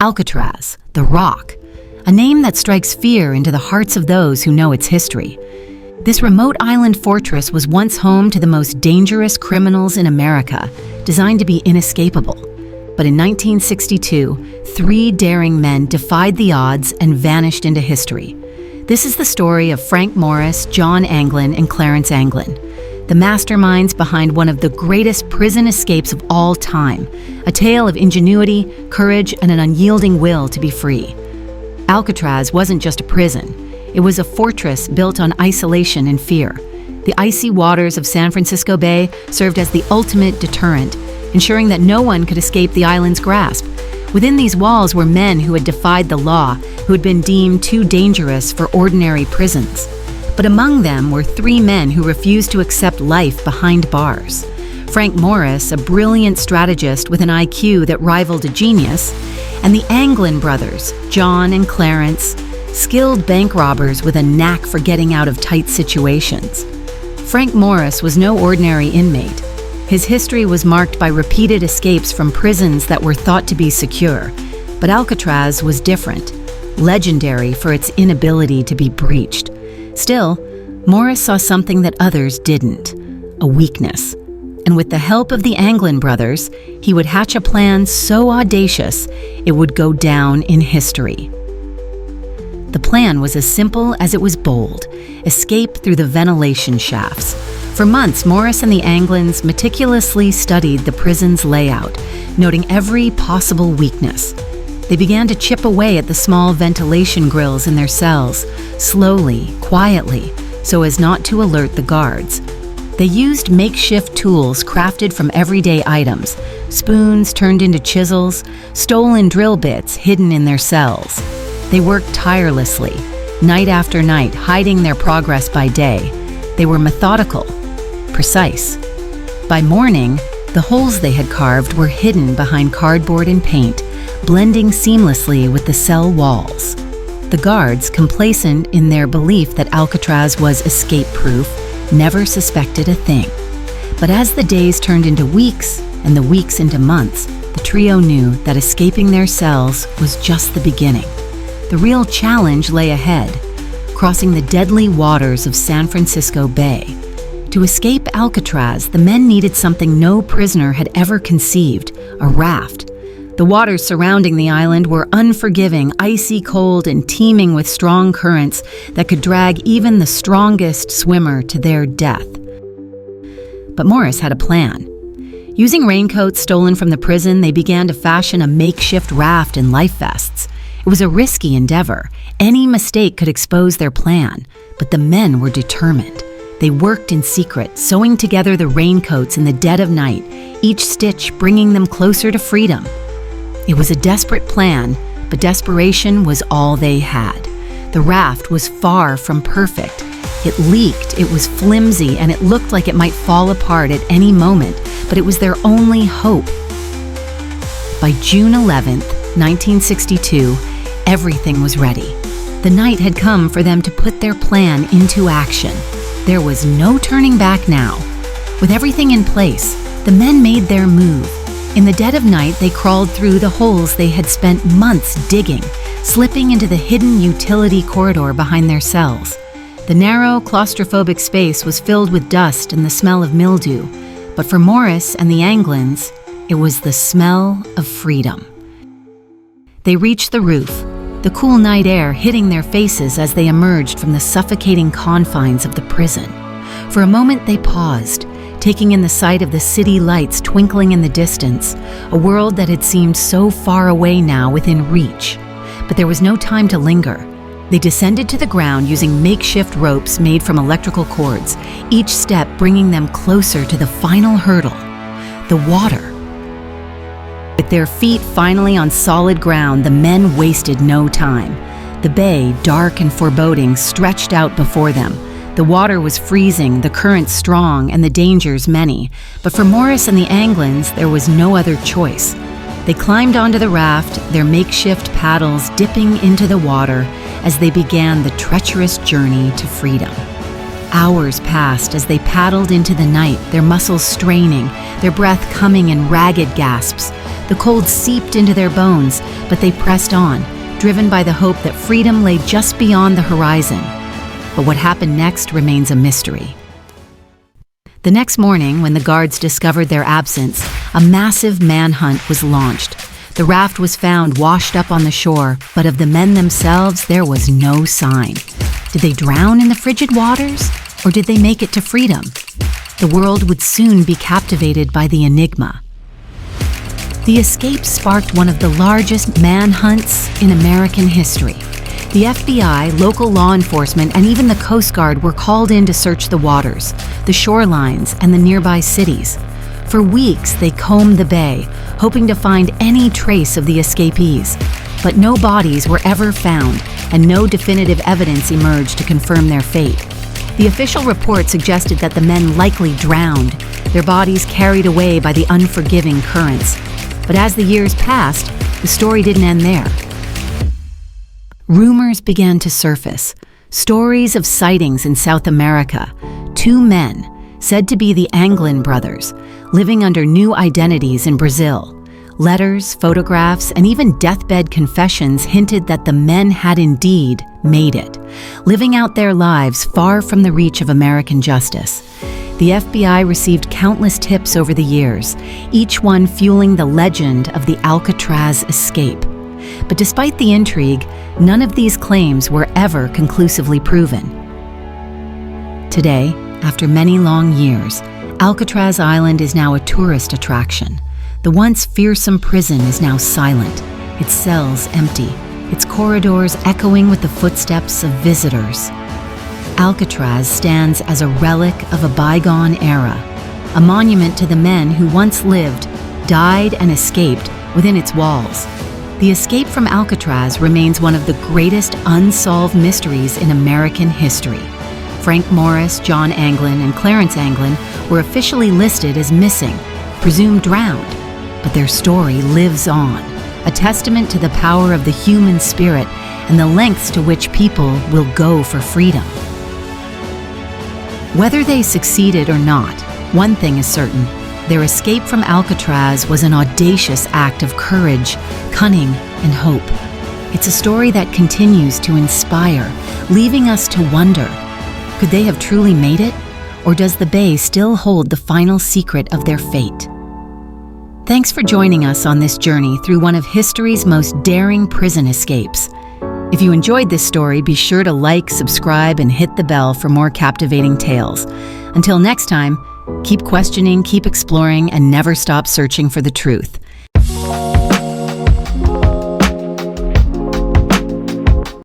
Alcatraz, the Rock, a name that strikes fear into the hearts of those who know its history. This remote island fortress was once home to the most dangerous criminals in America, designed to be inescapable. But in 1962, 3 daring men defied the odds and vanished into history. This is the story of Frank Morris, John Anglin, and Clarence Anglin, the masterminds behind one of the greatest prison escapes of all time, a tale of ingenuity, courage, and an unyielding will to be free. Alcatraz wasn't just a prison. It was a fortress built on isolation and fear. The icy waters of San Francisco Bay served as the ultimate deterrent, ensuring that no one could escape the island's grasp. Within these walls were men who had defied the law, who had been deemed too dangerous for ordinary prisons. But among them were 3 men who refused to accept life behind bars. Frank Morris, a brilliant strategist with an IQ that rivaled a genius, and the Anglin brothers, John and Clarence, skilled bank robbers with a knack for getting out of tight situations. Frank Morris was no ordinary inmate. His history was marked by repeated escapes from prisons that were thought to be secure. But Alcatraz was different, legendary for its inability to be breached. Still, Morris saw something that others didn't, a weakness. And with the help of the Anglin brothers, he would hatch a plan so audacious it would go down in history. The plan was as simple as it was bold: escape through the ventilation shafts. For months, Morris and the Anglins meticulously studied the prison's layout, noting every possible weakness. They began to chip away at the small ventilation grills in their cells, slowly, quietly, so as not to alert the guards. They used makeshift tools crafted from everyday items, spoons turned into chisels, stolen drill bits hidden in their cells. They worked tirelessly, night after night, hiding their progress by day. They were methodical, precise. By morning, the holes they had carved were hidden behind cardboard and paint, blending seamlessly with the cell walls. The guards, complacent in their belief that Alcatraz was escape-proof, never suspected a thing. But as the days turned into weeks and the weeks into months, the trio knew that escaping their cells was just the beginning. The real challenge lay ahead, crossing the deadly waters of San Francisco Bay. To escape Alcatraz, the men needed something no prisoner had ever conceived: a raft. The waters surrounding the island were unforgiving, icy cold, and teeming with strong currents that could drag even the strongest swimmer to their death. But Morris had a plan. Using raincoats stolen from the prison, they began to fashion a makeshift raft and life vests. It was a risky endeavor. Any mistake could expose their plan, but the men were determined. They worked in secret, sewing together the raincoats in the dead of night, each stitch bringing them closer to freedom. It was a desperate plan, but desperation was all they had. The raft was far from perfect. It leaked, it was flimsy, and it looked like it might fall apart at any moment, but it was their only hope. By June 11th, 1962, everything was ready. The night had come for them to put their plan into action. There was no turning back now. With everything in place, the men made their move. In the dead of night, they crawled through the holes they had spent months digging, slipping into the hidden utility corridor behind their cells. The narrow, claustrophobic space was filled with dust and the smell of mildew, but for Morris and the Anglins, it was the smell of freedom. They reached the roof, the cool night air hitting their faces as they emerged from the suffocating confines of the prison. For a moment they paused, taking in the sight of the city lights twinkling in the distance, a world that had seemed so far away now within reach. But there was no time to linger. They descended to the ground using makeshift ropes made from electrical cords, each step bringing them closer to the final hurdle, the water. With their feet finally on solid ground, the men wasted no time. The bay, dark and foreboding, stretched out before them. The water was freezing, the currents strong, and the dangers many. But for Morris and the Anglins, there was no other choice. They climbed onto the raft, their makeshift paddles dipping into the water as they began the treacherous journey to freedom. Hours passed as they paddled into the night, their muscles straining, their breath coming in ragged gasps. The cold seeped into their bones, But they pressed on, driven by the hope that freedom lay just beyond the horizon. But what happened next remains a mystery. The next morning, when the guards discovered their absence, a massive manhunt was launched. The raft was found washed up on the shore, but of the men themselves, there was no sign. Did they drown in the frigid waters, or did they make it to freedom? The world would soon be captivated by the enigma. The escape sparked one of the largest manhunts in American history. The FBI, local law enforcement, and even the Coast Guard were called in to search the waters, the shorelines, and the nearby cities. For weeks, they combed the bay, hoping to find any trace of the escapees. But no bodies were ever found, and no definitive evidence emerged to confirm their fate. The official report suggested that the men likely drowned, their bodies carried away by the unforgiving currents. But as the years passed, the story didn't end there. Rumors began to surface, stories of sightings in South America, 2 men, said to be the Anglin brothers, living under new identities in Brazil. Letters, photographs, and even deathbed confessions hinted that the men had indeed made it, living out their lives far from the reach of American justice. The FBI received countless tips over the years, each one fueling the legend of the Alcatraz escape. But despite the intrigue, none of these claims were ever conclusively proven. Today, after many long years, Alcatraz Island is now a tourist attraction. The once fearsome prison is now silent, its cells empty, its corridors echoing with the footsteps of visitors. Alcatraz stands as a relic of a bygone era, a monument to the men who once lived, died, and escaped within its walls. The escape from Alcatraz remains one of the greatest unsolved mysteries in American history. Frank Morris, John Anglin, and Clarence Anglin were officially listed as missing, presumed drowned, but their story lives on, a testament to the power of the human spirit and the lengths to which people will go for freedom. Whether they succeeded or not, one thing is certain: their escape from Alcatraz was an audacious act of courage, cunning, and hope. It's a story that continues to inspire, leaving us to wonder, could they have truly made it? Or does the bay still hold the final secret of their fate? Thanks for joining us on this journey through one of history's most daring prison escapes. If you enjoyed this story, be sure to like, subscribe, and hit the bell for more captivating tales. Until next time, keep questioning, keep exploring, and never stop searching for the truth.